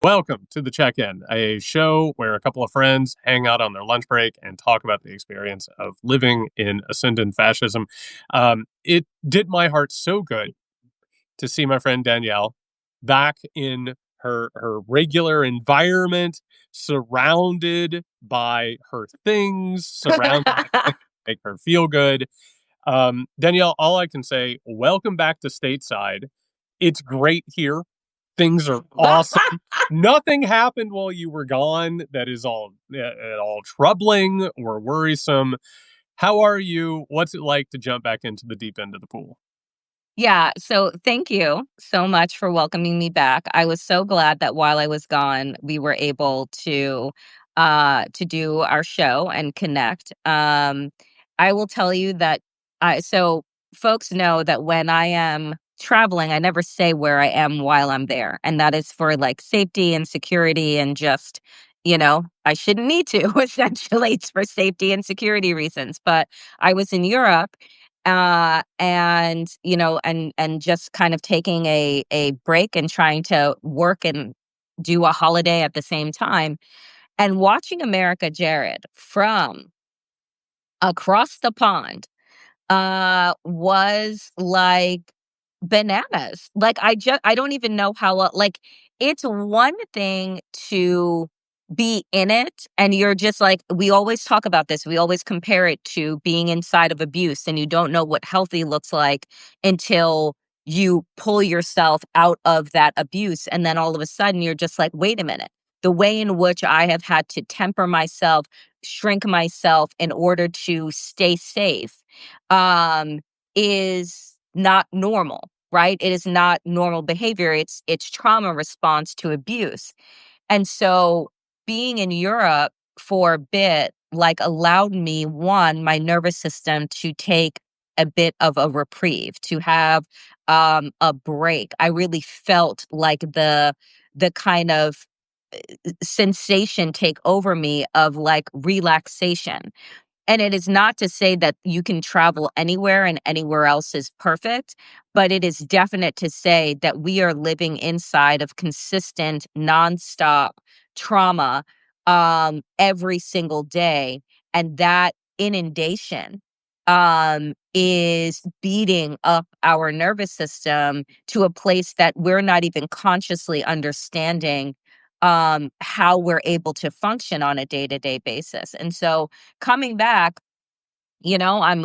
Welcome to the Check-In, a show where a couple of friends hang out on their lunch break and talk about the experience of living in ascendant fascism. It did my heart so good to see my friend Danielle back in her regular environment, surrounded by her things, surrounded by things that make her feel good. Danielle, all I can say, welcome back to stateside. It's great here. Things are awesome. Nothing happened while you were gone that is at all troubling or worrisome. How are you? What's it like to jump back into the deep end of the pool? Yeah, so thank you so much for welcoming me back. I was so glad that while I was gone, we were able to do our show and connect. I will tell you that so folks know that when I am traveling, I never say where I am while I'm there. And that is for like safety and security and just, I shouldn't need to essentially. It's for safety and security reasons. But I was in Europe and and just kind of taking a break and trying to work and do a holiday at the same time and watching America Jared from across the pond was like bananas. Like I don't even know how like it's one thing to be in it and you're just like we always talk about this. We always compare it to being inside of abuse and you don't know what healthy looks like until you pull yourself out of that abuse and then all of a sudden you're just like wait a minute. The way in which I have had to temper myself, shrink myself in order to stay safe um is not normal, right? It is not normal behavior. It's trauma response to abuse. And so being in Europe for a bit like allowed me one my nervous system to take a bit of a reprieve, to have a break. I really felt like the kind of sensation take over me of like relaxation, and it is not to say that you can travel anywhere and anywhere else is perfect, but it is definite to say that we are living inside of consistent, nonstop trauma every single day. And that inundation is beating up our nervous system to a place that we're not even consciously understanding how we're able to function on a day to day basis. And so, coming back, I'm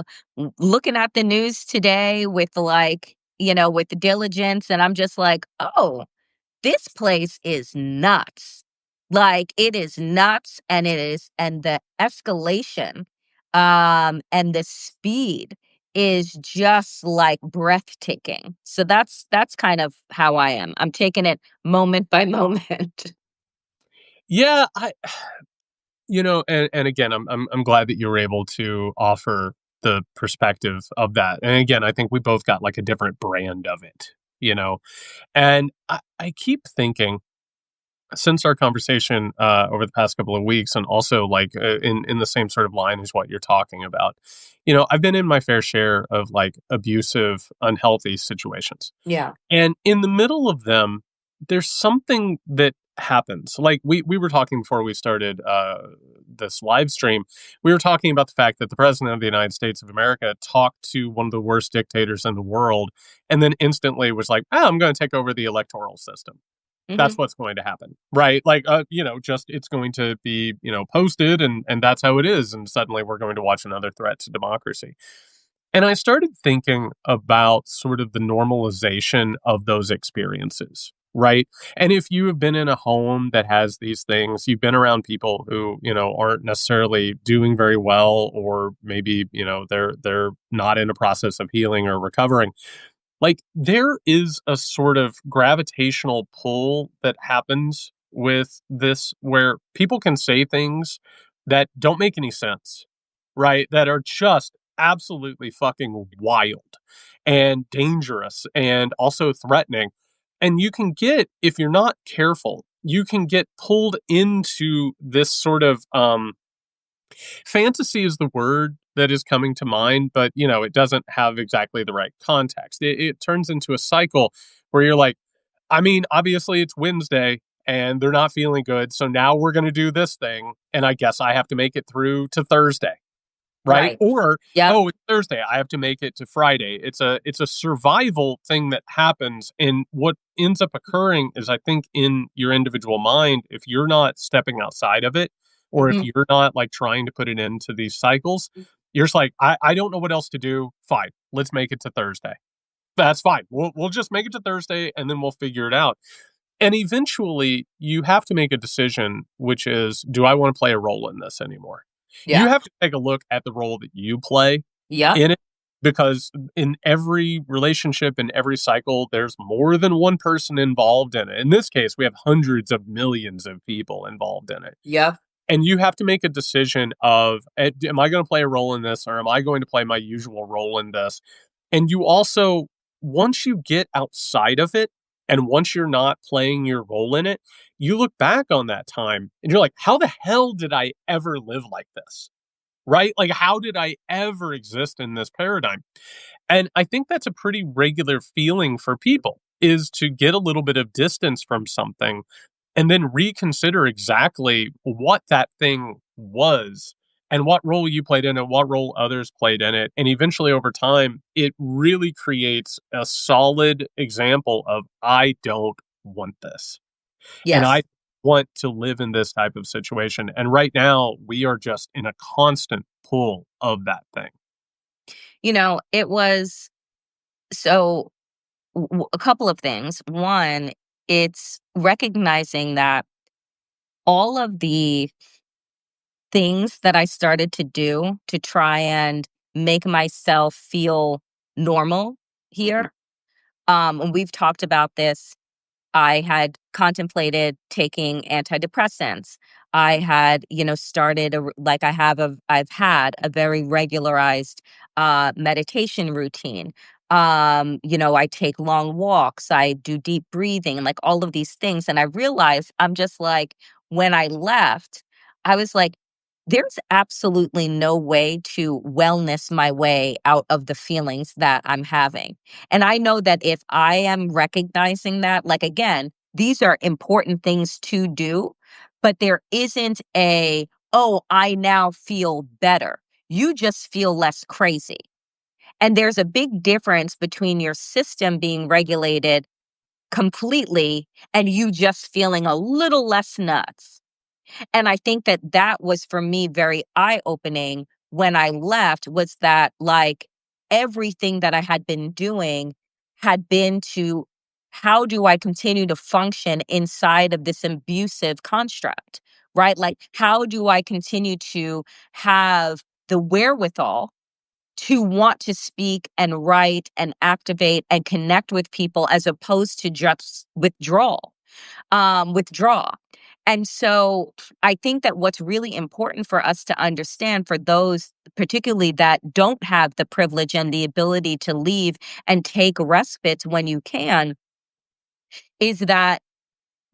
looking at the news today with like, with the diligence, and I'm just like, oh, this place is nuts. Like it is nuts, and and the escalation, and the speed is just like breathtaking. So that's kind of how I am. I'm taking it moment by moment. Yeah, and again, I'm glad that you were able to offer the perspective of that. And again, I think we both got like a different brand of it, you know. And I keep thinking since our conversation over the past couple of weeks, and also like in the same sort of line as what you're talking about, I've been in my fair share of like abusive, unhealthy situations, Yeah. and in the middle of them, there's something that happens. Like we were talking before we started this live stream, we were talking about the fact that the president of the United States of America talked to one of the worst dictators in the world, and then instantly was like, "Oh, I'm going to take over the electoral system." Hmm. That's what's going to happen, right? Like, just it's going to be, posted, and that's how it is. And suddenly we're going to watch another threat to democracy. And I started thinking about sort of the normalization of those experiences, right? And if you have been in a home that has these things, you've been around people who, aren't necessarily doing very well, or maybe, they're not in a process of healing or recovering, like, there is a sort of gravitational pull that happens with this where people can say things that don't make any sense, right? That are just absolutely fucking wild and dangerous and also threatening. And you can get, if you're not careful, you can get pulled into this sort of fantasy is the word that is coming to mind, but it doesn't have exactly the right context. It turns into a cycle where you're like, I mean, obviously it's Wednesday. and they're not feeling good. So now we're going to do this thing. And I guess I have to make it through to Thursday. Right? Right. Or, Yep. oh, it's Thursday, I have to make it to Friday. It's a survival thing that happens, and what ends up occurring is I think in your individual mind, if you're not stepping outside of it, or if Mhm. you're not, like, trying to put it into these cycles, you're just like, I don't know what else to do. Fine, let's make it to Thursday. That's fine. We'll just make it to Thursday, and then we'll figure it out. And eventually, you have to make a decision, which is, do I wanna play a role in this anymore? You Yeah. have to take a look at the role that you play Yep. in it, because in every relationship, in every cycle, there's more than one person involved in it. In this case, we have hundreds of millions of people involved in it. Yep. And you have to make a decision of, am I going to play a role in this, or am I going to play my usual role in this? And you also, once you get outside of it, and once you're not playing your role in it, you look back on that time and you're like, how the hell did I ever live like this? Right? Like, how did I ever exist in this paradigm? And I think that's a pretty regular feeling for people, is to get a little bit of distance from something and then reconsider exactly what that thing was and what role you played in it, what role others played in it. And eventually, over time, it really creates a solid example of, I don't want this. And I Yes. want to live in this type of situation. And right now, we are just in a constant pull of that thing. It was so a couple of things. One, it's recognizing that all of the things that I started to do to try and make myself feel normal here. And we've talked about this. I had contemplated taking antidepressants. I had, started I've had a very regularized meditation routine. I take long walks, I do deep breathing and like all of these things. And I realized I'm just like, when I left, I was like, there's absolutely no way to wellness my way out of the feelings that I'm having. And I know that if I am recognizing that, like, again, these are important things to do, but there isn't oh, I now feel better. You just feel less crazy. And there's a big difference between your system being regulated completely and you just feeling a little less nuts. And I think that that was for me very eye-opening when I left, was that, like, everything that I had been doing had been to, how do I continue to function inside of this abusive construct, right? Like, how do I continue to have the wherewithal to want to speak and write and activate and connect with people as opposed to just withdraw. And so I think that what's really important for us to understand, for those particularly that don't have the privilege and the ability to leave and take respites when you can, is that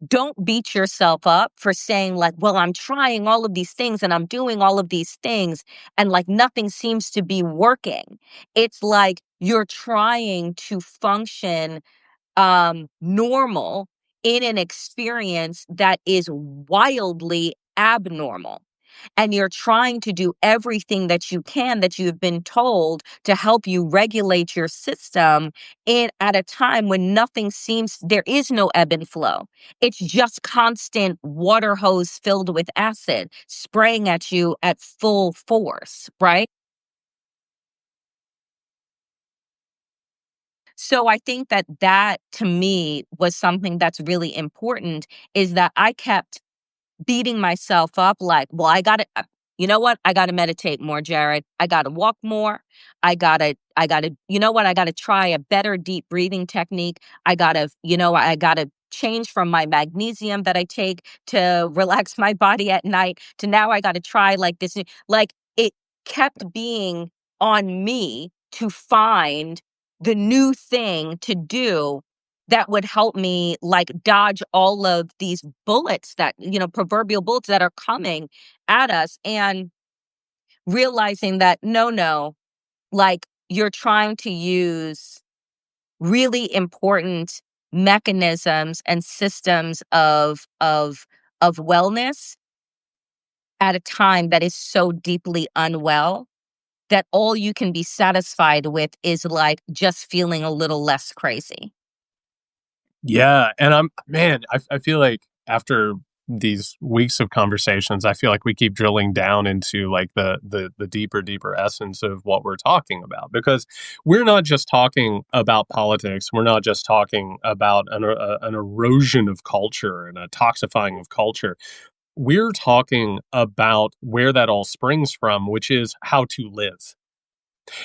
don't beat yourself up for saying, like, well, I'm trying all of these things and I'm doing all of these things and like nothing seems to be working. It's like you're trying to function normal in an experience that is wildly abnormal. And you're trying to do everything that you can, that you have been told, to help you regulate your system in at a time when nothing seems, there is no ebb and flow. It's just constant water hose filled with acid spraying at you at full force, right? So I think that that to me was something that's really important, is that I kept beating myself up like, well, you know what? I got to meditate more, Jared. I got to walk more. You know what? I got to try a better deep breathing technique. I got to change from my magnesium that I take to relax my body at night to now I got to try like this. Like, it kept being on me to find the new thing to do that would help me, like, dodge all of these bullets that, proverbial bullets that are coming at us, and realizing that no, like, you're trying to use really important mechanisms and systems of wellness at a time that is so deeply unwell that all you can be satisfied with is like just feeling a little less crazy. Yeah, and I feel like after these weeks of conversations, I feel like we keep drilling down into like the deeper essence of what we're talking about, because we're not just talking about politics. We're not just talking about an erosion of culture and a toxifying of culture. We're talking about where that all springs from, which is how to live.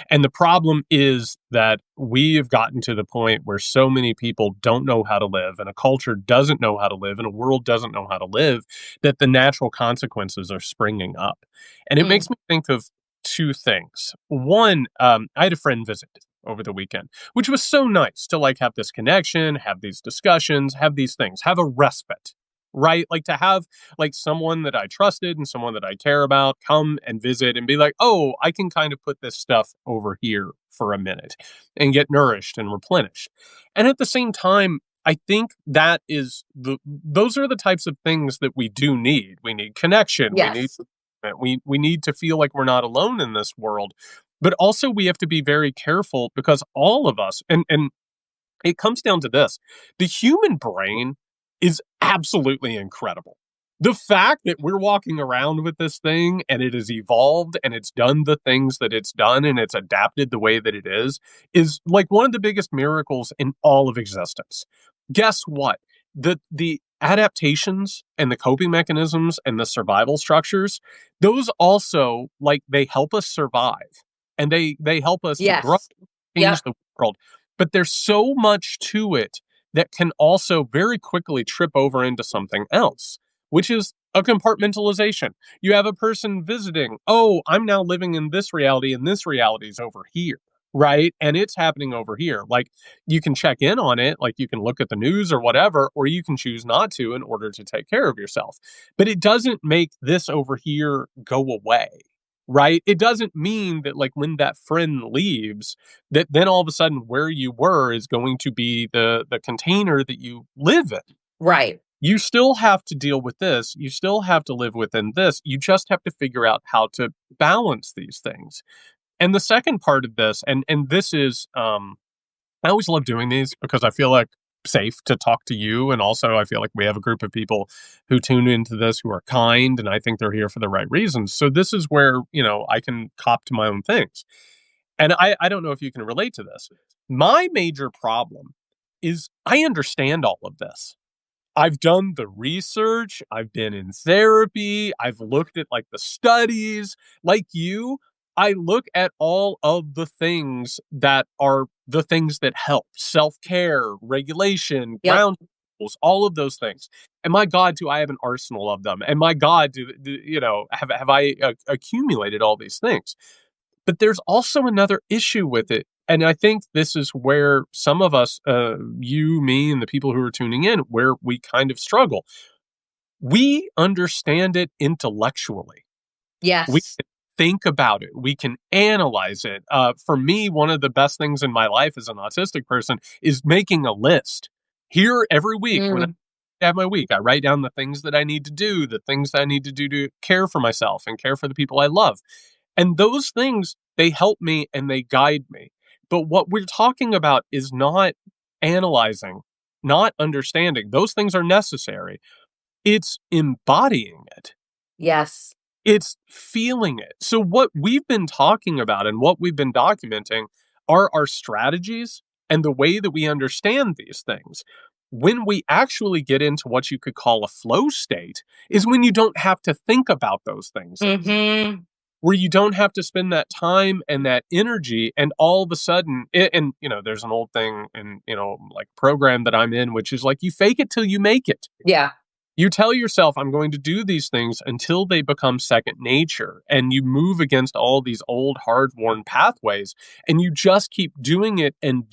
And the problem is that we have gotten to the point where so many people don't know how to live, and a culture doesn't know how to live, and a world doesn't know how to live, that the natural consequences are springing up. And it Mm. makes me think of two things. One, I had a friend visit over the weekend, which was so nice to like have this connection, have these discussions, have these things, have a respite, right? Like to have like someone that I trusted and someone that I care about come and visit and be like, oh, I can kind of put this stuff over here for a minute and get nourished and replenished. And at the same time, I think that is those are the types of things that we do need. We need connection. Yes. We need to feel like we're not alone in this world. But also we have to be very careful, because all of us, and it comes down to this: the human brain is absolutely incredible. The fact that we're walking around with this thing and it has evolved and it's done the things that it's done and it's adapted the way that it is like one of the biggest miracles in all of existence. Guess what? The adaptations and the coping mechanisms and the survival structures, those also like they help us survive, and they help us to grow, Yes. Yep. change the world. But there's so much to it that can also very quickly trip over into something else, which is a compartmentalization. You have a person visiting, oh, I'm now living in this reality, and this reality is over here, right? And it's happening over here. Like you can check in on it, like you can look at the news or whatever, or you can choose not to in order to take care of yourself. But it doesn't make this over here go away. Right? It doesn't mean that like when that friend leaves, that then all of a sudden where you were is going to be the container that you live in. Right. You still have to deal with this. You still have to live within this. You just have to figure out how to balance these things. And the second part of this, and this is I always love doing these because I feel like safe to talk to you, and also I feel like we have a group of people who tune into this who are kind, and I think they're here for the right reasons. So this is where, I can cop to my own things. And I don't know if you can relate to this. My major problem is I understand all of this. I've done the research, I've been in therapy, I've looked at like the studies. Like you, I look at all of the things that are the things that help: self care, regulation, Yep. ground rules, all of those things. And my God, do I have an arsenal of them? And my God, have I accumulated all these things? But there's also another issue with it. And I think this is where some of us, you, me, and the people who are tuning in, where we kind of struggle. We understand it intellectually. We Yes. can think about it. We can analyze it. For me, one of the best things in my life as an autistic person is making a list. Here every week, when I Mm. have my week, I write down the things that I need to do, the things that I need to do to care for myself and care for the people I love. And those things, they help me and they guide me. But what we're talking about is not analyzing, not understanding. Those things are necessary. It's embodying it. Yes. It's feeling it. So what we've been talking about and what we've been documenting are our strategies and the way that we understand these things. When we actually get into what you could call a flow state is when you don't have to think about those things, Mhm. where you don't have to spend that time and that energy, and all of a sudden and there's an old thing in like program that I'm in, which is like you fake it till you make it. Yeah. You tell yourself, I'm going to do these things until they become second nature, and you move against all these old hard worn pathways, and you just keep doing it and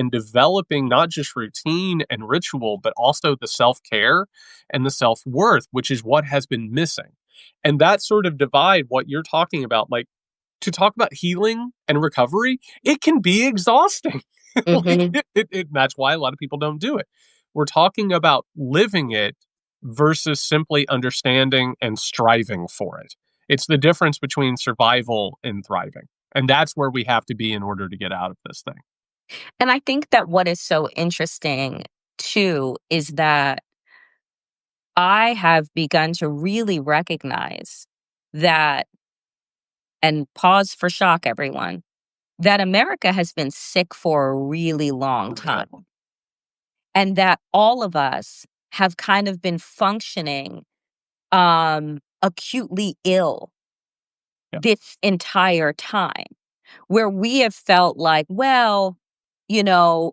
developing not just routine and ritual, but also the self-care and the self-worth, which is what has been missing. And that sort of divide, what you're talking about, like to talk about healing and recovery, it can be exhausting. Mhm. That's why a lot of people don't do it. We're talking about living it versus simply understanding and striving for it. It's the difference between survival and thriving. And that's where we have to be in order to get out of this thing. And I think that what is so interesting too is that I have begun to really recognize that, and pause for shock, everyone, that America has been sick for a really long time. And that all of us have kind of been functioning acutely ill Yeah. this entire time, where we have felt like, well,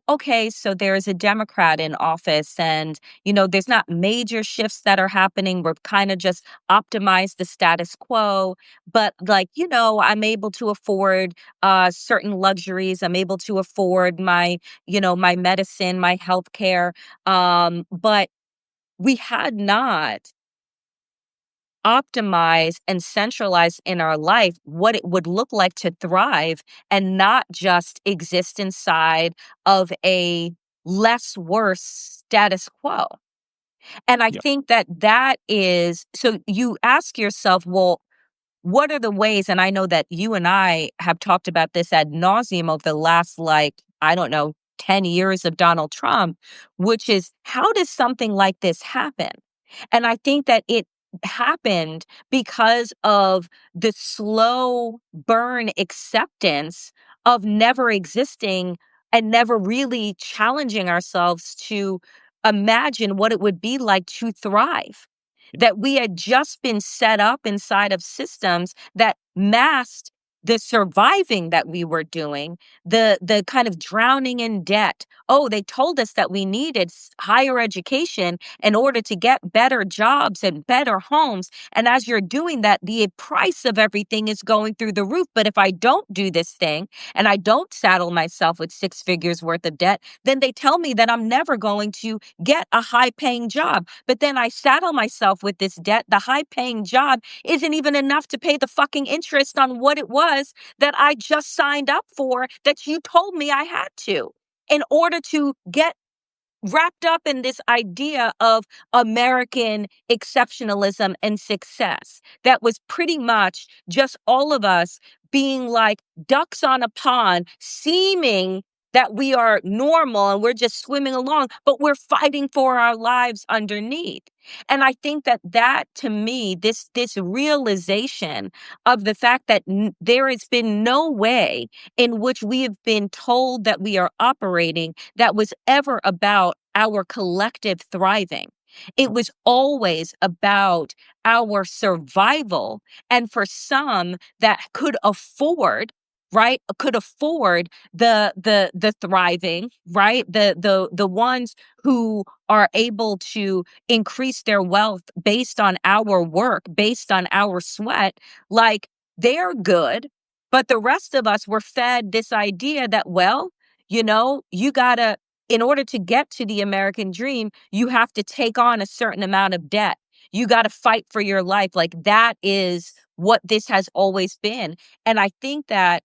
okay, so there's a Democrat in office and, there's not major shifts that are happening. We're kind of just optimize the status quo. But like, I'm able to afford certain luxuries. I'm able to afford my medicine, my health care. But we had not optimize and centralize in our life what it would look like to thrive and not just exist inside of a less worse status quo. And I Yeah. think that that is so you ask yourself, well, what are the ways? And I know that you and I have talked about this ad nauseum over the last, like, I don't know, 10 years of Donald Trump, which is how does something like this happen? And I think that it happened because of the slow burn acceptance of never existing and never really challenging ourselves to imagine what it would be like to thrive. That we had just been set up inside of systems that masked the surviving that we were doing, the kind of drowning in debt. Oh, they told us that we needed higher education in order to get better jobs and better homes. And as you're doing that, the price of everything is going through the roof. But if I don't do this thing and I don't saddle myself with 6 figures worth of debt, then they tell me that I'm never going to get a high paying job. But then I saddle myself with this debt. The high paying job isn't even enough to pay the fucking interest on what it was that I just signed up for that you told me I had to in order to get wrapped up in this idea of American exceptionalism and success that was pretty much just all of us being like ducks on a pond, seeming that we are normal and we're just swimming along, but we're fighting for our lives underneath. And I think that that to me, this realization of the fact that there has been no way in which we have been told that we are operating that was ever about our collective thriving. It was always about our survival. And for some that could afford, right, could afford the thriving, right? The ones who are able to increase their wealth based on our work, based on our sweat, like they're good. But the rest of us were fed this idea that, well, you gotta, in order to get to the American dream, you have to take on a certain amount of debt. You got to fight for your life. Like that is what this has always been. And I think that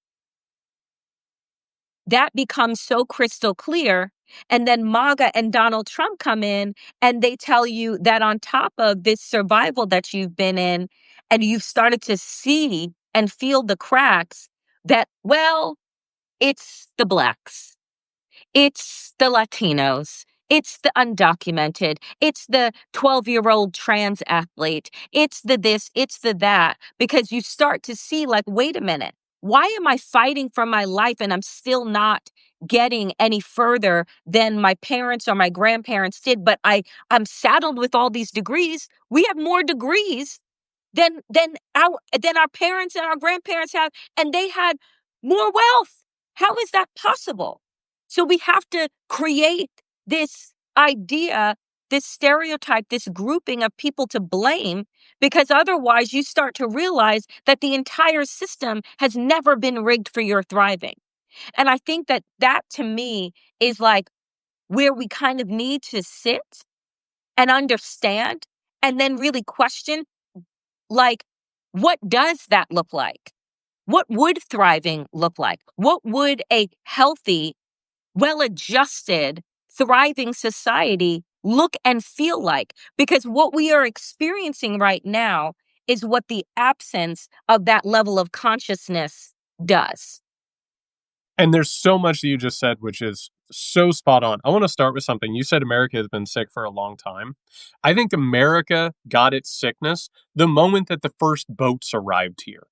that becomes so crystal clear. And then MAGA and Donald Trump come in and they tell you that on top of this survival that you've been in, and you've started to see and feel the cracks, that, well, it's the blacks. It's the Latinos. It's the undocumented. It's the 12-year-old trans athlete. It's the this, it's the that. Because you start to see, like, wait a minute, why am I fighting for my life and I'm still not getting any further than my parents or my grandparents did? But I'm saddled with all these degrees. We have more degrees than our parents and our grandparents have, and they had more wealth. How is that possible? So we have to create this idea, this stereotype, this grouping of people to blame, because otherwise you start to realize that the entire system has never been rigged for your thriving. And I think that that to me is like where we kind of need to sit and understand and then really question, like, what does that look like? What would thriving look like? What would a healthy well adjusted, thriving society look and feel like? Because what we are experiencing right now is what the absence of that level of consciousness does. And there's so much that you just said, which is so spot on. I want to start with something. You said America has been sick for a long time. I think America got its sickness the moment that the first boats arrived here.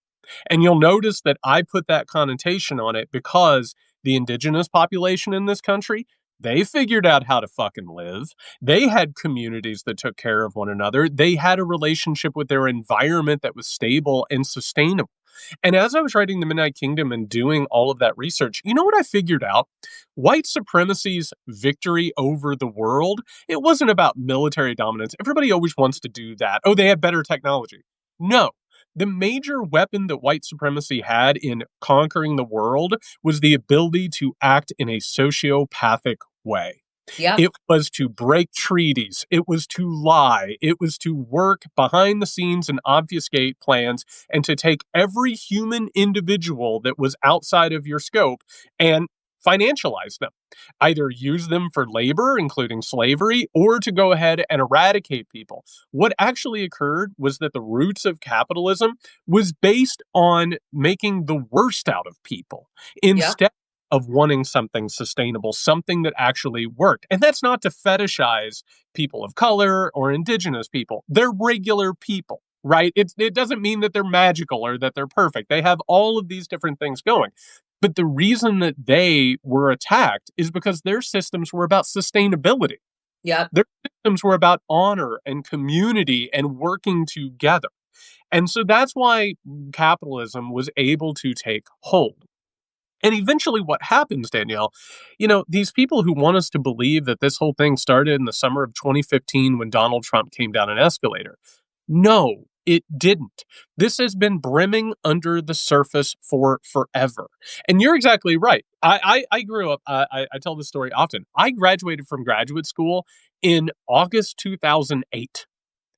And you'll notice that I put that connotation on it because the indigenous population in this country, they figured out how to fucking live. They had communities that took care of one another. They had a relationship with their environment that was stable and sustainable. And as I was writing The Midnight Kingdom and doing all of that research, you know what I figured out? White supremacy's victory over the world, it wasn't about military dominance. Everybody always wants to do that. Oh, they have better technology. No. The major weapon that white supremacy had in conquering the world was the ability to act in a sociopathic way. Yep. It was to break treaties. It was to lie. It was to work behind the scenes and obfuscate plans and to take every human individual that was outside of your scope and financialize them. Either use them for labor, including slavery, or to go ahead and eradicate people. What actually occurred was that the roots of capitalism was based on making the worst out of people Yep. instead of wanting something sustainable, something that actually worked. And that's not to fetishize people of color or indigenous people. They're regular people, right? It doesn't mean that they're magical or that they're perfect. They have all of these different things going. But the reason that they were attacked is because their systems were about sustainability. Yep. Their systems were about honor and community and working together. And so that's why capitalism was able to take hold. And eventually, what happens, Danielle, these people who want us to believe that this whole thing started in the summer of 2015 when Donald Trump came down an escalator. No, it didn't. This has been brimming under the surface for forever. And you're exactly right. I grew up, I tell this story often. I graduated from graduate school in August 2008,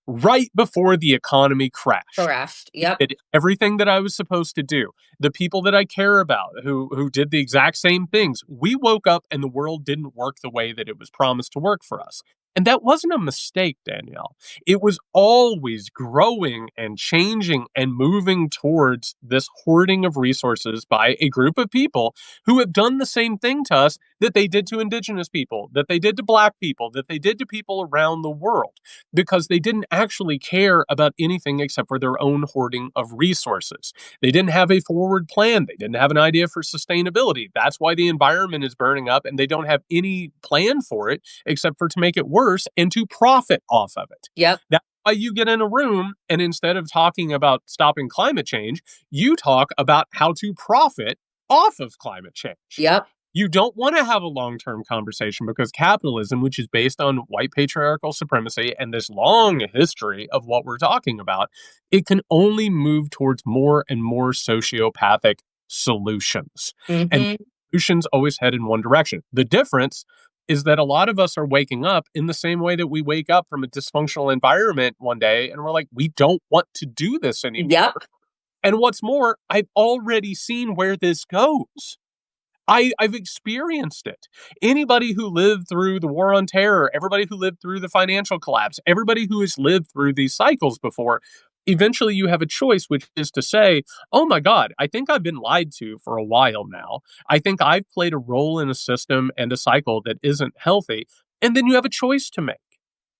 right before the economy crashed. Correct. Yep. Did everything that I was supposed to do. The people that I care about who did the exact same things, we woke up and the world didn't work the way that it was promised to work for us. And that wasn't a mistake, Danielle. It was always growing and changing and moving towards this hoarding of resources by a group of people who have done the same thing to us that they did to indigenous people, that they did to black people, that they did to people around the world, because they didn't actually care about anything except for their own hoarding of resources. They didn't have a forward plan. They didn't have an idea for sustainability. That's why the environment is burning up and they don't have any plan for it except for to make it worse and to profit off of it. Yep. That's why you get in a room and instead of talking about stopping climate change, you talk about how to profit off of climate change. Yep. You don't want to have a long term conversation because capitalism, which is based on white patriarchal supremacy and this long history of what we're talking about, it can only move towards more and more sociopathic solutions. And Mm-hmm. solutions always head in one direction. The difference is that a lot of us are waking up in the same way that we wake up from a dysfunctional environment one day and we're like, we don't want to do this anymore. Yep. And what's more, I've already seen where this goes. I've experienced it. Anybody who lived through the war on terror, everybody who lived through the financial collapse, everybody who has lived through these cycles before, eventually you have a choice, which is to say, oh my God, I think I've been lied to for a while now. I think I've played a role in a system and a cycle that isn't healthy. And then you have a choice to make.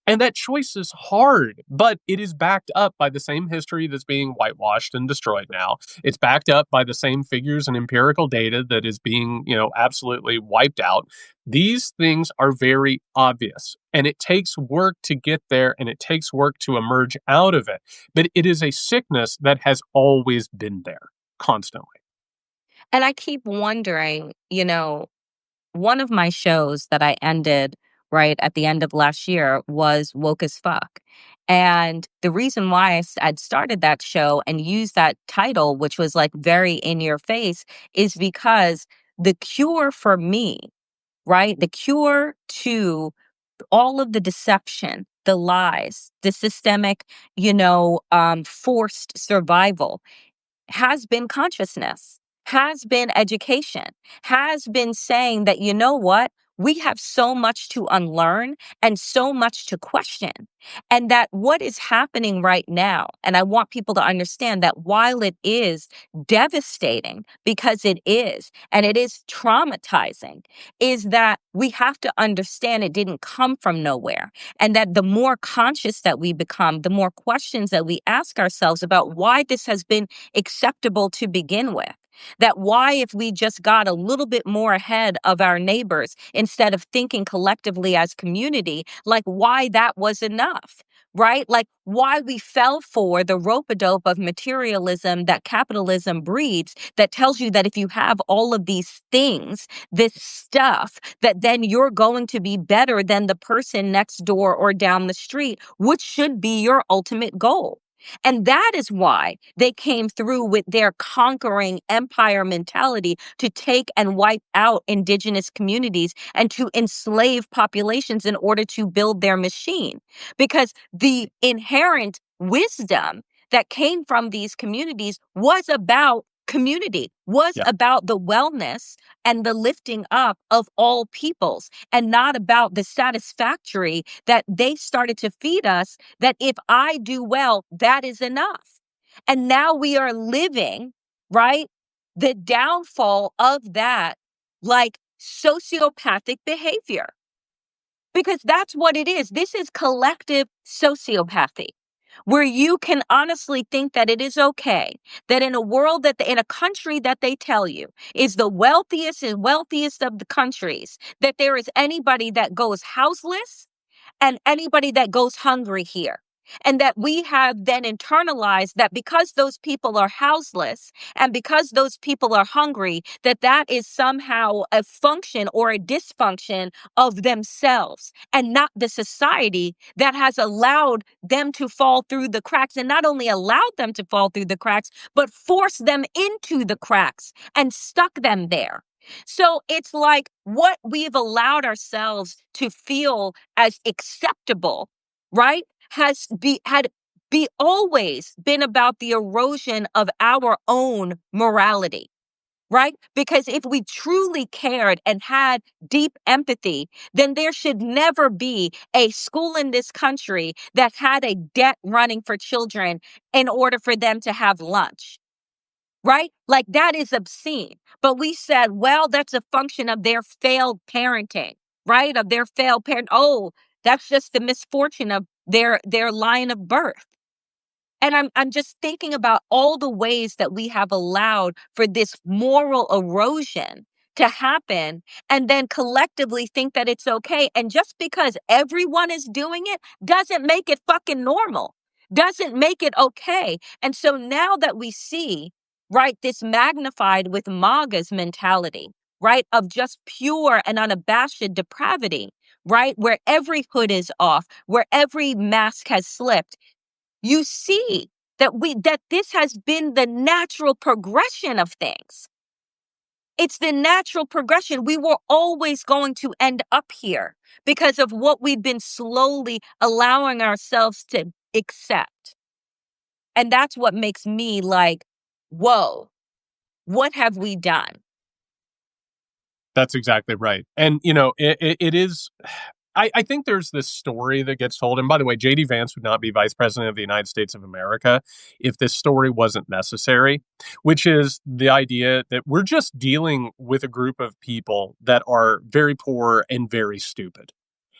And that choice is hard, but it is backed up by the same history that's being whitewashed and destroyed now. It's backed up by the same figures and empirical data that is being, absolutely wiped out. These things are very obvious, and it takes work to get there and it takes work to emerge out of it. But it is a sickness that has always been there constantly. And I keep wondering, one of my shows that I ended right at the end of last year was Woke as Fuck. And the reason why I'd started that show and used that title, which was like very in your face, is because the cure for me, right? The cure to all of the deception, the lies, the systemic, forced survival has been consciousness, has been education, has been saying that, you know what? We have so much to unlearn and so much to question. And that what is happening right now, and I want people to understand that while it is devastating, because it is, and it is traumatizing, is that we have to understand it didn't come from nowhere. And that the more conscious that we become, the more questions that we ask ourselves about why this has been acceptable to begin with. That why, if we just got a little bit more ahead of our neighbors instead of thinking collectively as community, like why that was enough, right? Like why we fell for the rope-a-dope of materialism that capitalism breeds, that tells you that if you have all of these things, this stuff, that then you're going to be better than the person next door or down the street, which should be your ultimate goal. And that is why they came through with their conquering empire mentality to take and wipe out indigenous communities and to enslave populations in order to build their machine. Because the inherent wisdom that came from these communities was about community, was Yeah. about the wellness and the lifting up of all peoples, and not about the satisfactory that they started to feed us, that if I do well, that is enough. And now we are living, right, the downfall of that, like sociopathic behavior. Because that's what it is. This is collective sociopathy, where you can honestly think that it is okay that in a world in a country that they tell you is the wealthiest and wealthiest of the countries, that there is anybody that goes houseless and anybody that goes hungry here. And that we have then internalized that because those people are houseless and because those people are hungry, that that is somehow a function or a dysfunction of themselves and not the society that has allowed them to fall through the cracks, and not only allowed them to fall through the cracks, but forced them into the cracks and stuck them there. So it's like what we've allowed ourselves to feel as acceptable, right? Had be always been about the erosion of our own morality, right? Because if we truly cared and had deep empathy, then there should never be a school in this country that had a debt running for children in order for them to have lunch, right? Like that is obscene. But we said, well, that's a function of their failed parenting, right? Of their failed parent. Oh, that's just the misfortune of their line of birth. And I'm just thinking about all the ways that we have allowed for this moral erosion to happen, and then collectively think that it's okay. And just because everyone is doing it doesn't make it fucking normal, doesn't make it okay. And so now that we see, right, this magnified with MAGA's mentality, right, of just pure and unabashed depravity, right, where every hood is off, where every mask has slipped, you see that this has been the natural progression of things. It's the natural progression. We were always going to end up here because of what we've been slowly allowing ourselves to accept. And that's what makes me like, whoa, what have we done? That's exactly right. And, it is. I think there's this story that gets told. And by the way, JD Vance would not be vice president of the United States of America if this story wasn't necessary, which is the idea that we're just dealing with a group of people that are very poor and very stupid.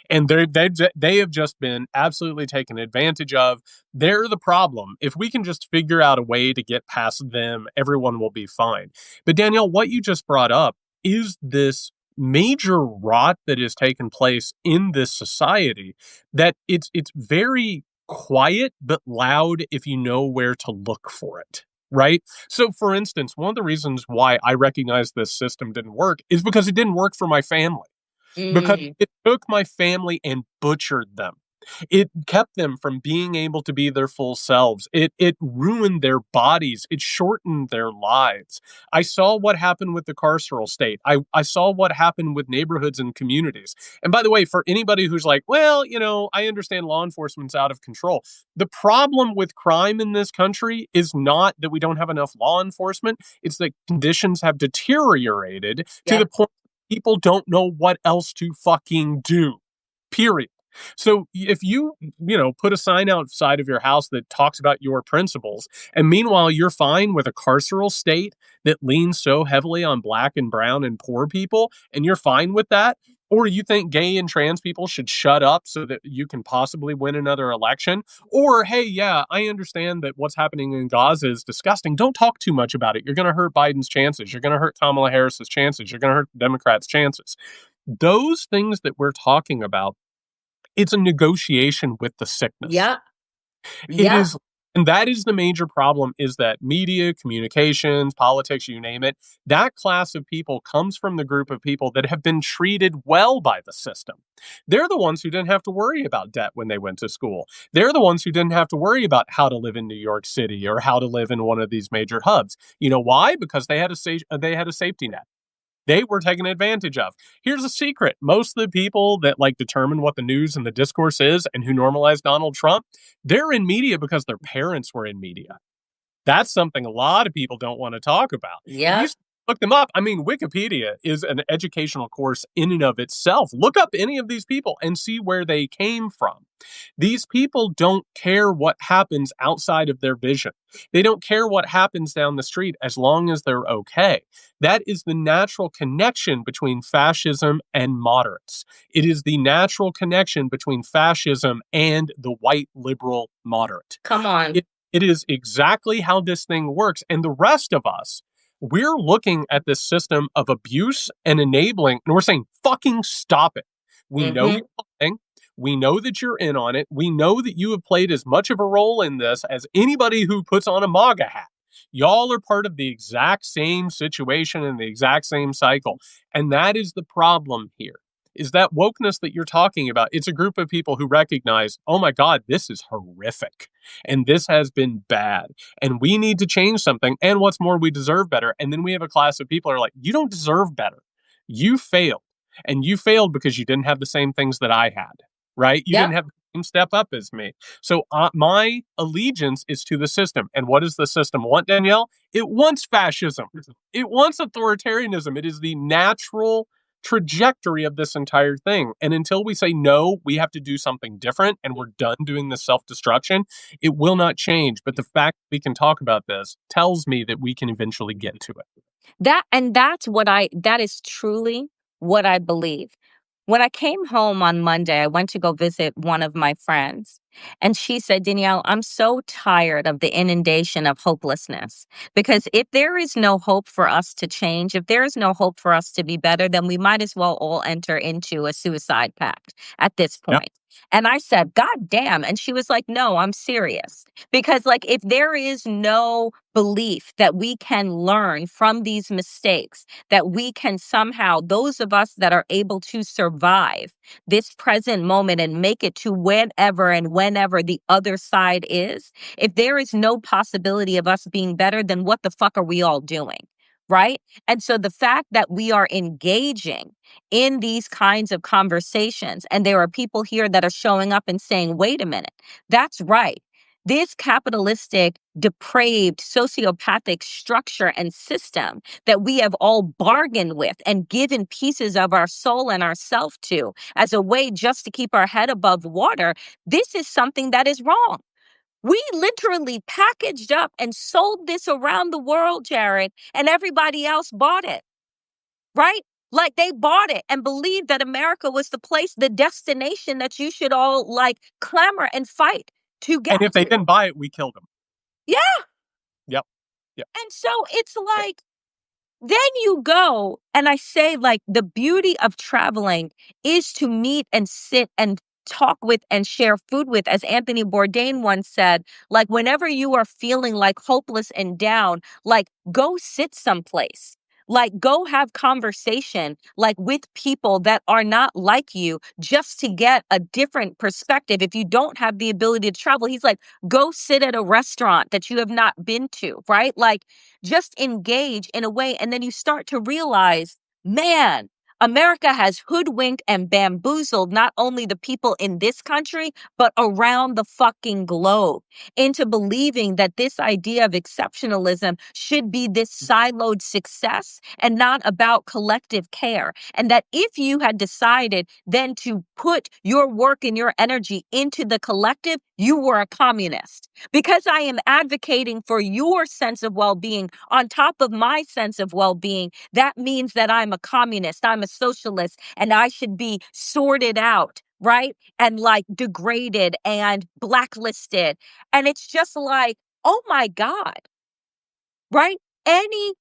And they have just been absolutely taken advantage of. They're the problem. If we can just figure out a way to get past them, everyone will be fine. But Danielle, what you just brought up is this major rot that has taken place in this society, that it's very quiet but loud if you know where to look for it. Right. So, for instance, one of the reasons why I recognize this system didn't work is because it didn't work for my family, because Mm, it took my family and butchered them. It kept them from being able to be their full selves. It ruined their bodies. It shortened their lives. I saw what happened with the carceral state. I saw what happened with neighborhoods and communities. And by the way, for anybody who's like, well, I understand law enforcement's out of control. The problem with crime in this country is not that we don't have enough law enforcement. It's that conditions have deteriorated to the Yep. point people don't know what else to fucking do. Period. So if put a sign outside of your house that talks about your principles, and meanwhile you're fine with a carceral state that leans so heavily on black and brown and poor people, and you're fine with that, or you think gay and trans people should shut up so that you can possibly win another election, or hey, yeah, I understand that what's happening in Gaza is disgusting. Don't talk too much about it. You're going to hurt Biden's chances. You're going to hurt Kamala Harris's chances. You're going to hurt the Democrats' chances. Those things that we're talking about, it's a negotiation with the sickness. Yep. It Yep. is, and that is the major problem, is that media, communications, politics, you name it, that class of people comes from the group of people that have been treated well by the system. They're the ones who didn't have to worry about debt when they went to school. They're the ones who didn't have to worry about how to live in New York City or how to live in one of these major hubs. You know why? Because they had a safety net. They were taken advantage of. Here's a secret. Most of the people that determine what the news and the discourse is and who normalize Donald Trump, they're in media because their parents were in media. That's something a lot of people don't want to talk about. If you Yep. look them up, I mean, Wikipedia is an educational course in and of itself. Look up any of these people and see where they came from. These people don't care what happens outside of their vision. They don't care what happens down the street as long as they're okay. That is the natural connection between fascism and moderates. It is the natural connection between fascism and the white liberal moderate. Come on. It is exactly how this thing works. And the rest of us, we're looking at this system of abuse and enabling, and we're saying, fucking stop it. We know Mm-hmm. you're lying. We know that you're in on it. We know that you have played as much of a role in this as anybody who puts on a MAGA hat. Y'all are part of the exact same situation and the exact same cycle. And that is the problem here. Is that wokeness that you're talking about? It's a group of people who recognize, oh my God, this is horrific. And this has been bad. And we need to change something. And what's more, we deserve better. And then we have a class of people who are like, you don't deserve better. You failed. And you failed because you didn't have the same things that I had, right? You Yep. didn't have the same step up as me. So my allegiance is to the system. And what does the system want, Danielle? It wants fascism. It wants authoritarianism. It is the natural trajectory of this entire thing. And until we say, no, we have to do something different and we're done doing this self destruction, it will not change. But the fact that we can talk about this tells me that we can eventually get to it. That is truly what I believe. When I came home on Monday, I went to go visit one of my friends, and she said, Danielle, I'm so tired of the inundation of hopelessness. Because if there is no hope for us to change, if there is no hope for us to be better, then we might as well all enter into a suicide pact at this Yep. point. And I said, God damn. And she was like, no, I'm serious. Because, if there is no belief that we can learn from these mistakes, that we can somehow, those of us that are able to survive this present moment and make it to whenever and whenever the other side is, if there is no possibility of us being better, then what the fuck are we all doing? Right. And so the fact that we are engaging in these kinds of conversations, and there are people here that are showing up and saying, wait a minute, that's right. This capitalistic, depraved, sociopathic structure and system that we have all bargained with and given pieces of our soul and ourself to as a way just to keep our head above water, this is something that is wrong. We literally packaged up and sold this around the world, Jared, and everybody else bought it, right? Like they bought it and believed that America was the place, the destination that you should all clamor and fight to And get if they to. didn't buy it, we killed them. Yeah. Yep. Yep. And so it's then you go, and I say, the beauty of traveling is to meet and sit and talk with and share food with, as Anthony Bourdain once said, whenever you are feeling hopeless and down, go sit someplace. Like, go have conversation, like, with people that are not like you, just to get a different perspective. If you don't have the ability to travel, he's like, go sit at a restaurant that you have not been to, right? Like, just engage in a way. And then you start to realize, man, America has hoodwinked and bamboozled not only the people in this country, but around the fucking globe into believing that this idea of exceptionalism should be this siloed success and not about collective care. And that if you had decided then to put your work and your energy into the collective, you were a communist. Because I am advocating for your sense of well being on top of my sense of well being, that means that I'm a communist, I'm a socialist, and I should be sorted out, right? And like degraded and blacklisted. And it's just like, oh my God, right? Any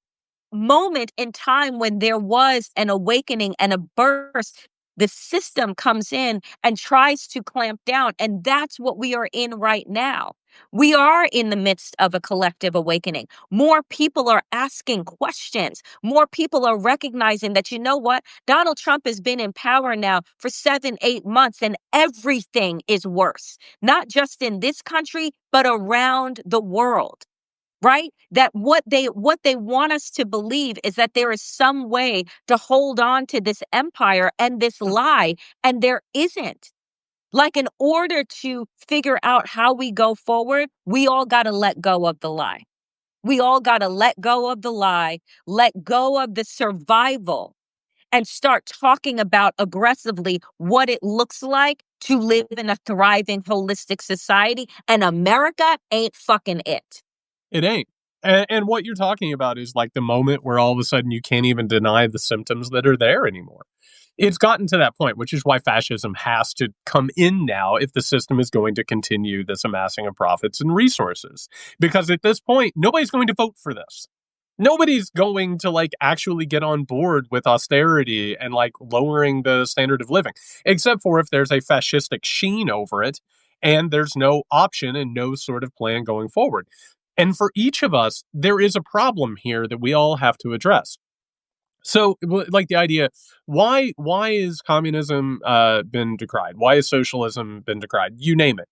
moment in time when there was an awakening and a burst, the system comes in and tries to clamp down. And that's what we are in right now. We are in the midst of a collective awakening. More people are asking questions. More people are recognizing that, you know what? Donald Trump has been in power now for 7, 8 months, and everything is worse, not just in this country, but around the world, right? That what they want us to believe is that there is some way to hold on to this empire and this lie, and there isn't. Like, in order to figure out how we go forward, we all got to let go of the lie. We all got to let go of the lie, let go of the survival, and start talking about aggressively what it looks like to live in a thriving holistic society, and America ain't fucking it. It ain't. And what you're talking about is like the moment where all of a sudden you can't even deny the symptoms that are there anymore. It's gotten to that point, which is why fascism has to come in now if the system is going to continue this amassing of profits and resources. Because at this point, nobody's going to vote for this. Nobody's going to like actually get on board with austerity and like lowering the standard of living, except for if there's a fascistic sheen over it and there's no option and no sort of plan going forward. And for each of us, there is a problem here that we all have to address. So, like the idea, why is communism been decried? Why has socialism been decried? You name it.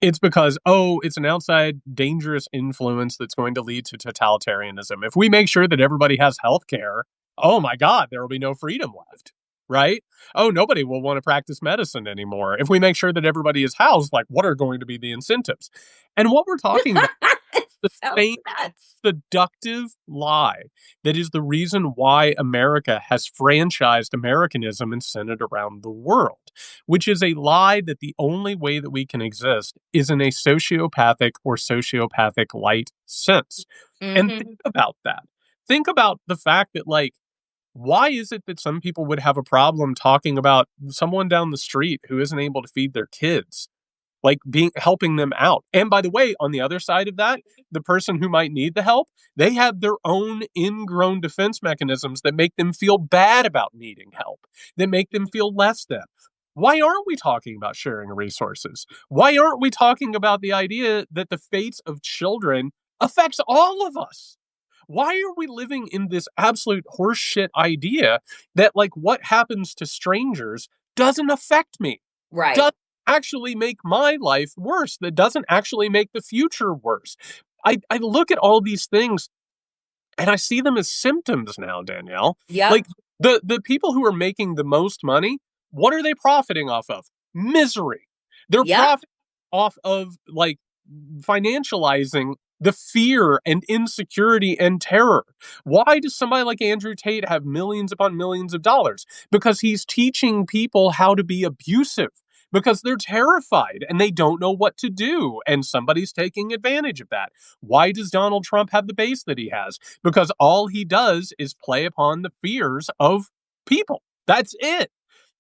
It's because, oh, it's an outside dangerous influence that's going to lead to totalitarianism. If we make sure that everybody has health care, oh my God, there will be no freedom left, right? Oh, nobody will want to practice medicine anymore. If we make sure that everybody is housed, like, what are going to be the incentives? And what we're talking about is the So same nuts. seductive lie that is the reason why America has franchised Americanism and sent it around the world, which is a lie that the only way that we can exist is in a sociopathic or sociopathic light sense. And Hmm. think about that. Think about the fact that, like, why is it that some people would have a problem talking about someone down the street who isn't able to feed their kids? Like being helping them out. And by the way, on the other side of that, the person who might need the help, they have their own ingrown defense mechanisms that make them feel bad about needing help, that make them feel less than. Why aren't we talking about sharing resources? Why aren't we talking about the idea that the fates of children affects all of us? Why are we living in this absolute horseshit idea that like what happens to strangers doesn't affect me? Right. Doesn't actually make my life worse. That doesn't actually make the future worse. I look at all these things and I see them as symptoms now, Danielle. Yep. Like the people who are making the most money, what are they profiting off of? Misery. They're Yep. profiting off of like financializing the fear and insecurity and terror. Why does somebody like Andrew Tate have millions upon millions of dollars? Because he's teaching people how to be abusive. Because they're terrified and they don't know what to do, and somebody's taking advantage of that. Why does Donald Trump have the base that he has? Because all he does is play upon the fears of people. That's it.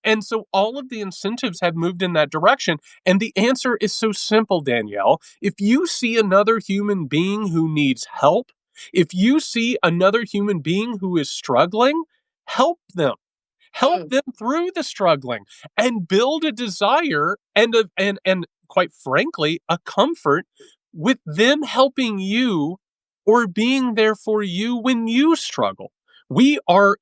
And so all of the incentives have moved in that direction. And the answer is so simple, Danielle. If you see another human being who needs help, if you see another human being who is struggling, help them. Help Mm. them through the struggling and build a desire and quite frankly, a comfort with them helping you or being there for you when you struggle. We are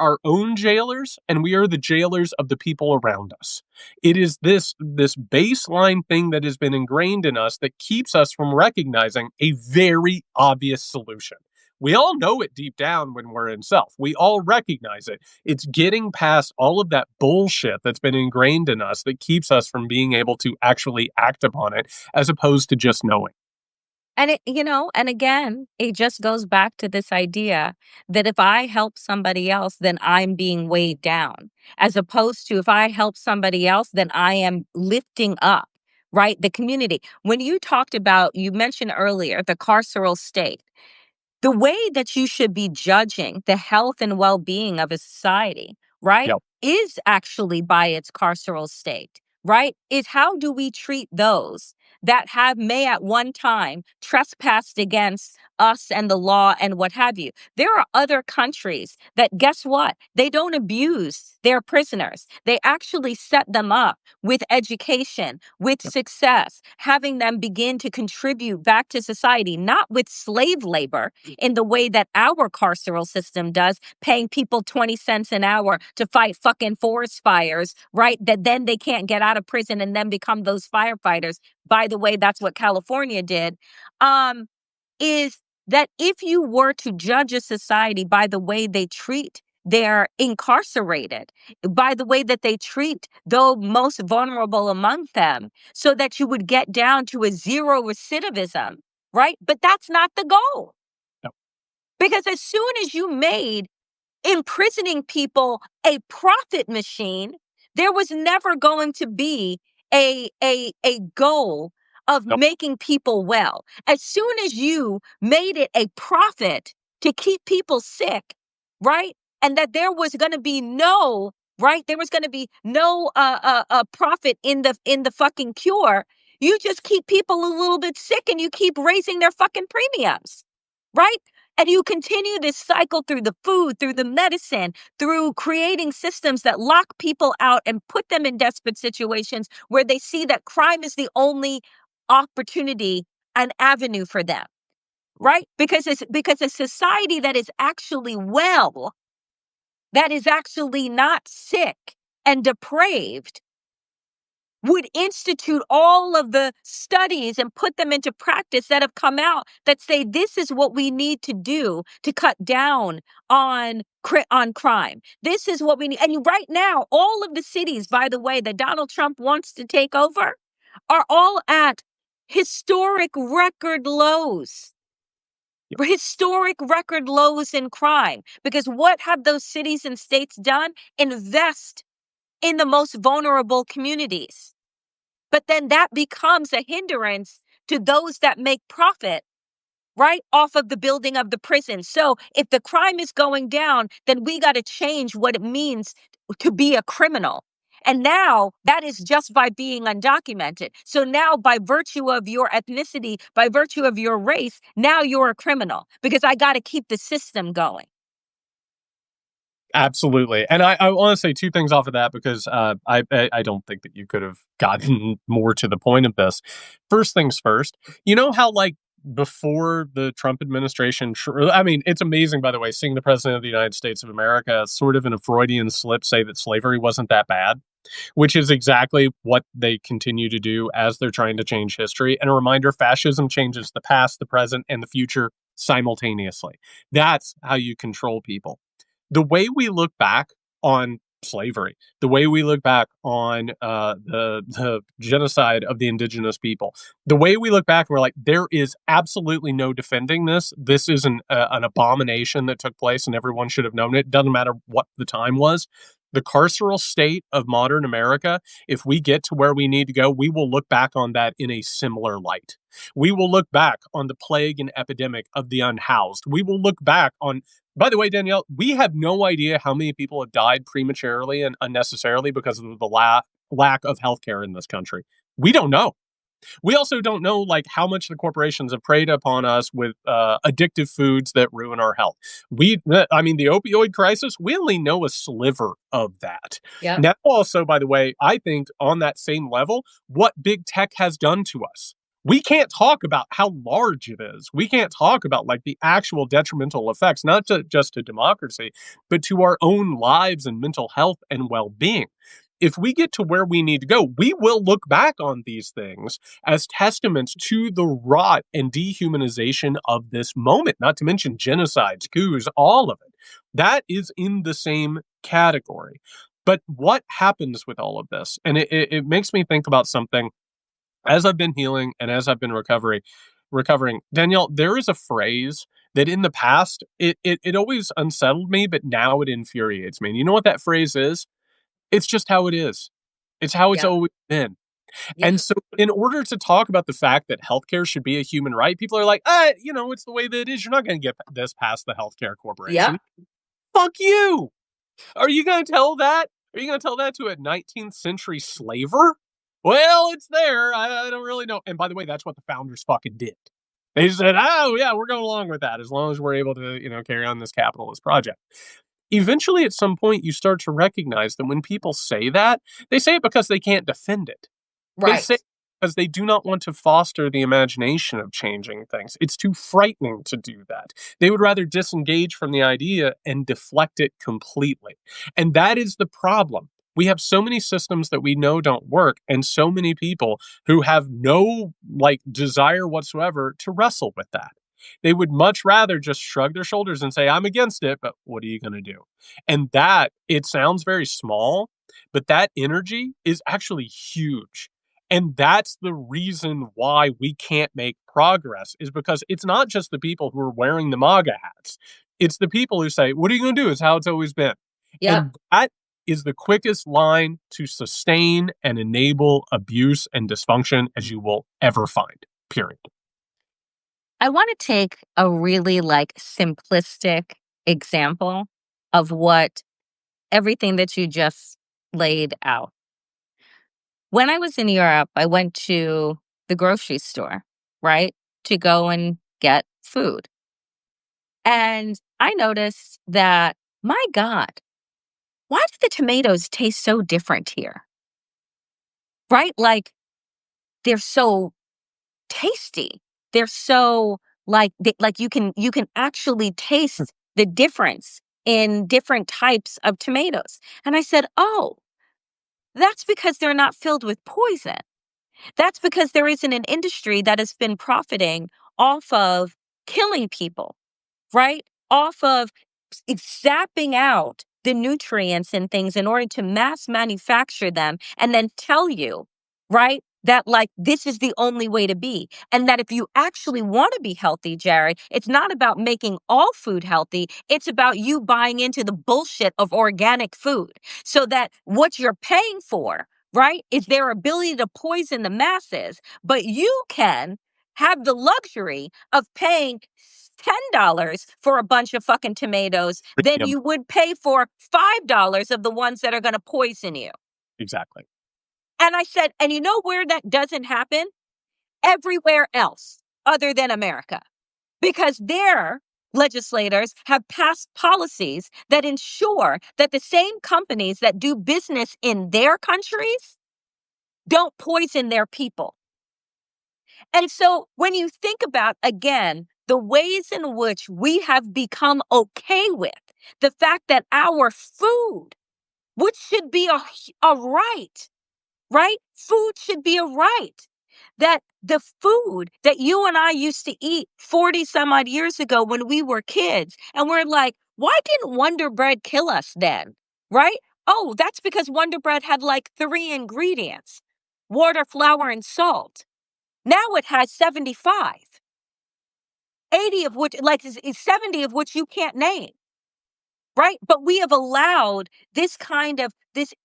our own jailers, and we are the jailers of the people around us. It is this baseline thing that has been ingrained in us that keeps us from recognizing a very obvious solution. We all know it deep down when we're in self. We all recognize it. It's getting past all of that bullshit that's been ingrained in us that keeps us from being able to actually act upon it as opposed to just knowing. And and again, it just goes back to this idea that if I help somebody else, then I'm being weighed down, as opposed to if I help somebody else, then I am lifting up, right? The community. When you mentioned earlier the carceral state, the way that you should be judging the health and well-being of a society, right, Yep. is actually by its carceral state, right? Is how do we treat those that have may at one time trespassed against us and the law and what have you. There are other countries that, guess what? They don't abuse their prisoners. They actually set them up with education, with Yep. success, having them begin to contribute back to society, not with slave labor in the way that our carceral system does, paying people 20 cents an hour to fight fucking forest fires, right? That then they can't get out of prison and then become those firefighters. By the way, that's what California did. Is that if you were to judge a society by the way they treat their incarcerated, by the way that they treat the most vulnerable among them, so that you would get down to a zero recidivism, right? But that's not the goal. Yep. Because as soon as you made imprisoning people a profit machine, there was never going to be a goal of Yep. making people well. As soon as you made it a profit to keep people sick, right? And that there was going to be no right, there was going to be no profit in the fucking cure. You just keep people a little bit sick and you keep raising their fucking premiums, right? And you continue this cycle through the food, through the medicine, through creating systems that lock people out and put them in desperate situations where they see that crime is the only opportunity and avenue for them, right? Because a society that is actually well, that is actually not sick and depraved, would institute all of the studies and put them into practice that have come out that say this is what we need to do to cut down on crime. This is what we need. And right now, all of the cities, by the way, that Donald Trump wants to take over are all at historic record lows. Yep. Historic record lows in crime. Because what have those cities and states done? Invest in the most vulnerable communities. But then that becomes a hindrance to those that make profit, right, off of the building of the prison. So if the crime is going down, then we got to change what it means to be a criminal. And now that is just by being undocumented. So now, by virtue of your ethnicity, by virtue of your race, now you're a criminal because I got to keep the system going. Absolutely. And I want to say two things off of that because I don't think that you could have gotten more to the point of this. First things first, you know how, like, before the Trump administration, I mean, it's amazing, by the way, seeing the president of the United States of America sort of in a Freudian slip say that slavery wasn't that bad, which is exactly what they continue to do as they're trying to change history. And a reminder, fascism changes the past, the present, and the future simultaneously. That's how you control people. The way we look back on slavery, the way we look back on the genocide of the indigenous people, the way we look back, we're like, there is absolutely no defending this. This is an abomination that took place, and everyone should have known it. Doesn't matter what the time was. The carceral state of modern America, if we get to where we need to go, we will look back on that in a similar light. We will look back on the plague and epidemic of the unhoused. We will look back on, by the way, Danielle, we have no idea how many people have died prematurely and unnecessarily because of the lack of healthcare in this country. We don't know. We also don't know, like, how much the corporations have preyed upon us with addictive foods that ruin our health. I mean, the opioid crisis, we only know a sliver of that. Yep. Now, also, by the way, I think on that same level, what big tech has done to us. we can't talk about how large it is. We can't talk about like the actual detrimental effects, not just to democracy, but to our own lives and mental health and well being. If we get to where we need to go, we will look back on these things as testaments to the rot and dehumanization of this moment, not to mention genocides, coups, all of it. That is in the same category. But what happens with all of this? And it makes me think about something as I've been healing and as I've been recovering, Danielle, there is a phrase that in the past it always unsettled me, but now it infuriates me. And you know what that phrase is? It's just how it is. It's how it's Yep. always been. And Yep. so in order to talk about the fact that healthcare should be a human right, people are like, it's the way that it is. You're not going to get this past the healthcare Yep. corporation. Fuck you. Are you going to tell that? Are you going to tell that to a 19th century slaver? Well, it's there. I don't really know. And by the way, that's what the founders fucking did. They said, oh, yeah, we're going along with that as long as we're able to, carry on this capitalist project. Eventually, at some point, you start to recognize that when people say that, they say it because they can't defend it. They say Right. because they do not want to foster the imagination of changing things. It's too frightening to do that. They would rather disengage from the idea and deflect it completely. And that is the problem. We have so many systems that we know don't work, and so many people who have no desire whatsoever to wrestle with that. They would much rather just shrug their shoulders and say, I'm against it, but what are you going to do? And that, it sounds very small, but that energy is actually huge. And that's the reason why we can't make progress, is because it's not just the people who are wearing the MAGA hats. It's the people who say, what are you going to do? It's how it's always been. Yep. And that is the quickest line to sustain and enable abuse and dysfunction as you will ever find, period. I want to take a really simplistic example of what everything that you just laid out. When I was in Europe, I went to the grocery store, right, to go and get food. And I noticed that, my God, why do the tomatoes taste so different here? Right? They're so tasty. They're so you can actually taste the difference in different types of tomatoes. And I said, "Oh, that's because they're not filled with poison. That's because there isn't an industry that has been profiting off of killing people, right? Off of zapping out the nutrients and things in order to mass manufacture them and then tell you, right? That this is the only way to be. And that if you actually want to be healthy, Jared, it's not about making all food healthy. It's about you buying into the bullshit of organic food so that what you're paying for, right, is their ability to poison the masses. But you can have the luxury of paying $10 for a bunch of fucking tomatoes than Freedom. you would pay for $5 of the ones that are going to poison you. Exactly. And I said, and you know where that doesn't happen? Everywhere else other than America. Because their legislators have passed policies that ensure that the same companies that do business in their countries don't poison their people. And so when you think about, again, the ways in which we have become okay with the fact that our food, which should be a right? Food should be a right. That the food that you and I used to eat 40 some odd years ago when we were kids, and we're like, why didn't Wonder Bread kill us then? Right? Oh, that's because Wonder Bread had 3 ingredients: water, flour, and salt. Now it has 75, 80 of which, is 70 of which you can't name, right? But we have allowed this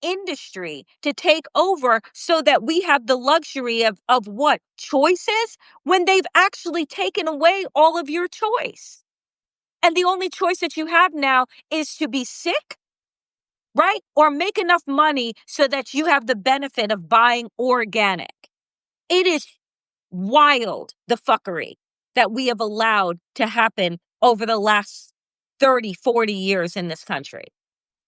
industry to take over so that we have the luxury of what? Choices, when they've actually taken away all of your choice. And the only choice that you have now is to be sick, right? Or make enough money so that you have the benefit of buying organic. It is wild, the fuckery that we have allowed to happen over the last 30, 40 years in this country.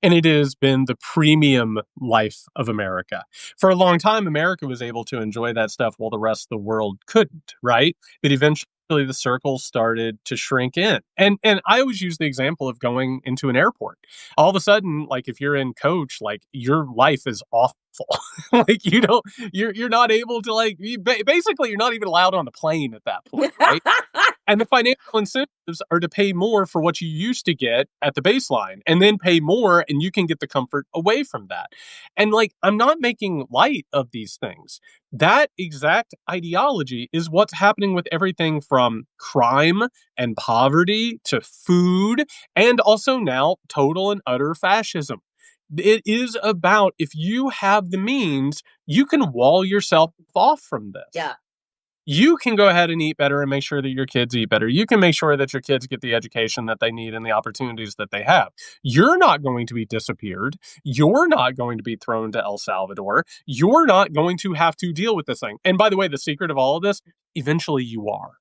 And it has been the premium life of America. For a long time, America was able to enjoy that stuff while the rest of the world couldn't, right? But eventually the circle started to shrink in. And I always use the example of going into an airport. All of a sudden, like if you're in coach, like your life is awful. Like you don't you're not able to basically you're not even allowed on the plane at that point, right? And the financial incentives are to pay more for what you used to get at the baseline and then pay more and you can get the comfort away from that. And like, I'm not making light of these things. That exact ideology is what's happening with everything from crime and poverty to food and also now total and utter fascism. It is about if you have the means, you can wall yourself off from this. Yeah. You can go ahead and eat better and make sure that your kids eat better. You can make sure that your kids get the education that they need and the opportunities that they have. You're not going to be disappeared. You're not going to be thrown to El Salvador. You're not going to have to deal with this thing. And by the way, the secret of all of this, eventually you are.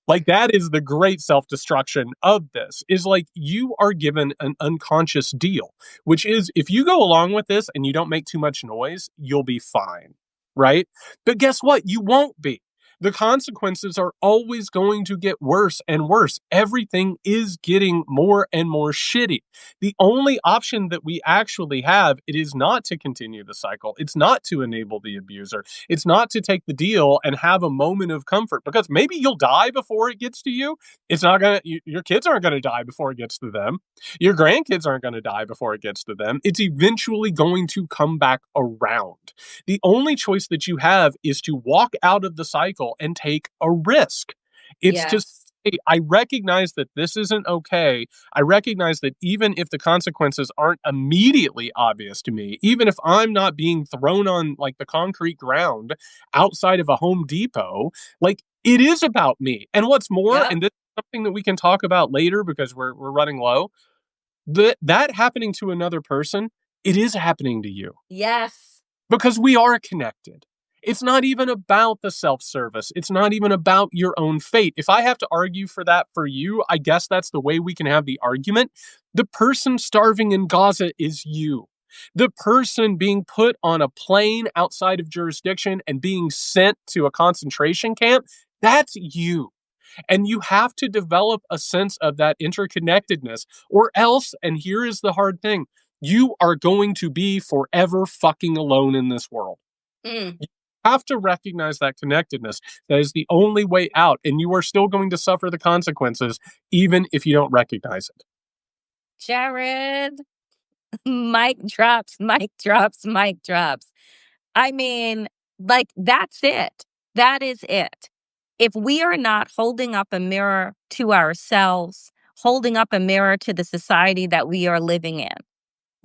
Like that is the great self-destruction of this is like you are given an unconscious deal, which is if you go along with this and you don't make too much noise, you'll be fine. Right? But guess what? You won't be. The consequences are always going to get worse and worse. Everything is getting more and more shitty. The only option that we actually have, it is not to continue the cycle. It's not to enable the abuser. It's not to take the deal and have a moment of comfort because maybe you'll die before it gets to you. It's not going to, your kids aren't going to die before it gets to them. Your grandkids aren't going to die before it gets to them. It's eventually going to come back around. The only choice that you have is to walk out of the cycle and take a risk. It's to Yes. say, I recognize that this isn't okay. I recognize that even if the consequences aren't immediately obvious to me, even if I'm not being thrown on like the concrete ground outside of a Home Depot, like it is about me. And what's more, Yep. and this is something that we can talk about later because we're running low, that happening to another person, it is happening to you Yes. because we are connected. It's not even about the self service. It's not even about your own fate. If I have to argue for that for you, I guess that's the way we can have the argument. The person starving in Gaza is you. The person being put on a plane outside of jurisdiction and being sent to a concentration camp, that's you. And you have to develop a sense of that interconnectedness, or else, and here is the hard thing, you are going to be forever fucking alone in this world. Mm. You have to recognize that connectedness. That is the only way out, and you are still going to suffer the consequences, even if you don't recognize it. Jared, mic drops, mic drops, mic drops. I mean, like, that's it. That is it. If we are not holding up a mirror to ourselves, holding up a mirror to the society that we are living in,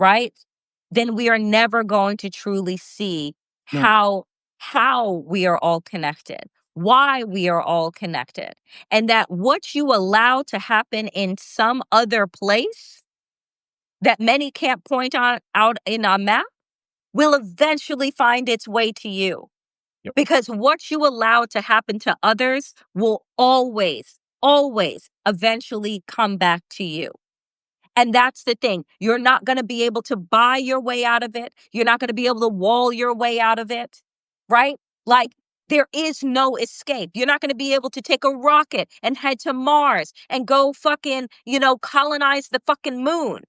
right? Then we are never going to truly see No. how we are all connected, why we are all connected, and that what you allow to happen in some other place that many can't point on out in a map will eventually find its way to you. Yep. Because what you allow to happen to others will always, always eventually come back to you. And that's the thing. You're not going to be able to buy your way out of it. You're not going to be able to wall your way out of it, right? Like, there is no escape. You're not going to be able to take a rocket and head to Mars and go fucking, colonize the fucking moon.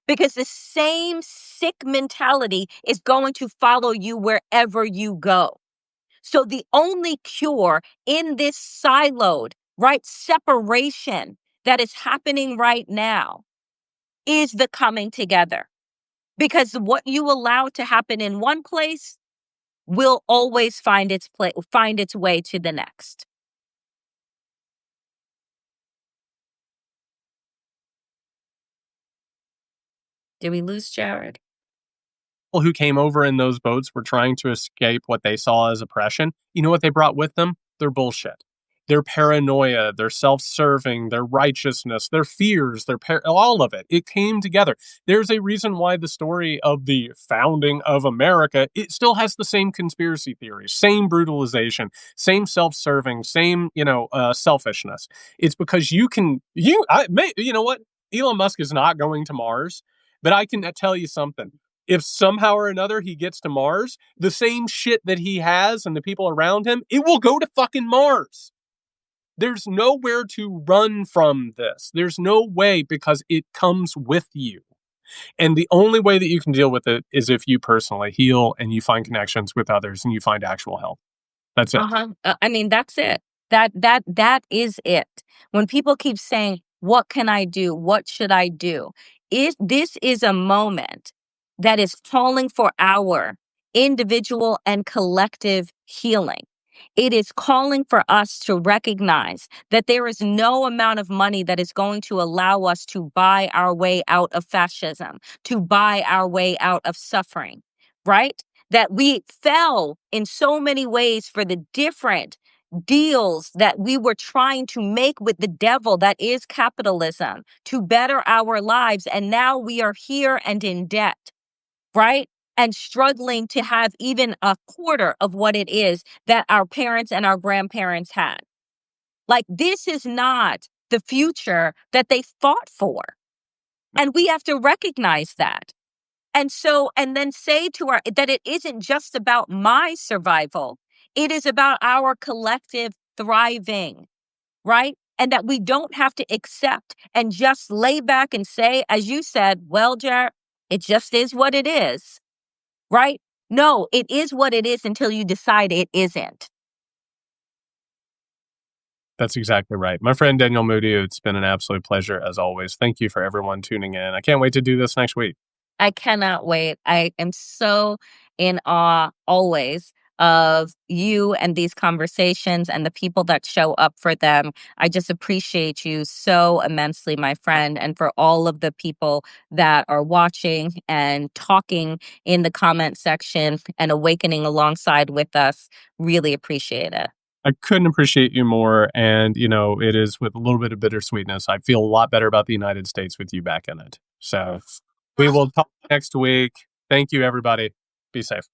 Because the same sick mentality is going to follow you wherever you go. So the only cure in this siloed, right, separation that is happening right now is the coming together. Because what you allow to happen in one place will always find its way to the next. Did we lose Jared? People who came over in those boats were trying to escape what they saw as oppression. You know what they brought with them? Their bullshit. Their paranoia, their self-serving, their righteousness, their fears, all of it. It came together. There's a reason why the story of the founding of America, it still has the same conspiracy theories, same brutalization, same self-serving, same, selfishness. It's because you know what? Elon Musk is not going to Mars. But I can tell you something. If somehow or another he gets to Mars, the same shit that he has and the people around him, it will go to fucking Mars. There's nowhere to run from this. There's no way, because it comes with you. And the only way that you can deal with it is if you personally heal and you find connections with others and you find actual help. That's it. Uh-huh. I mean, that's it. That is it. When people keep saying, "What can I do? What should I do?" This is a moment that is calling for our individual and collective healing. It is calling for us to recognize that there is no amount of money that is going to allow us to buy our way out of fascism, to buy our way out of suffering, right? That we fell in so many ways for the different deals that we were trying to make with the devil, that is capitalism, to better our lives. And now we are here and in debt, right? And struggling to have even a quarter of what it is that our parents and our grandparents had. Like, this is not the future that they fought for. And we have to recognize that. And so, and then say to our that it isn't just about my survival. It is about our collective thriving, right? And that we don't have to accept and just lay back and say, as you said, well, Jared, it just is what it is, right? No, it is what it is until you decide it isn't. That's exactly right. My friend Daniel Moody, it's been an absolute pleasure as always. Thank you for everyone tuning in. I can't wait to do this next week. I cannot wait. I am so in awe always of you and these conversations and the people that show up for them. I just appreciate you so immensely, my friend, and for all of the people that are watching and talking in the comment section and awakening alongside with us. Really appreciate it. I couldn't appreciate you more. And, it is with a little bit of bittersweetness. I feel a lot better about the United States with you back in it. So we will talk next week. Thank you, everybody. Be safe.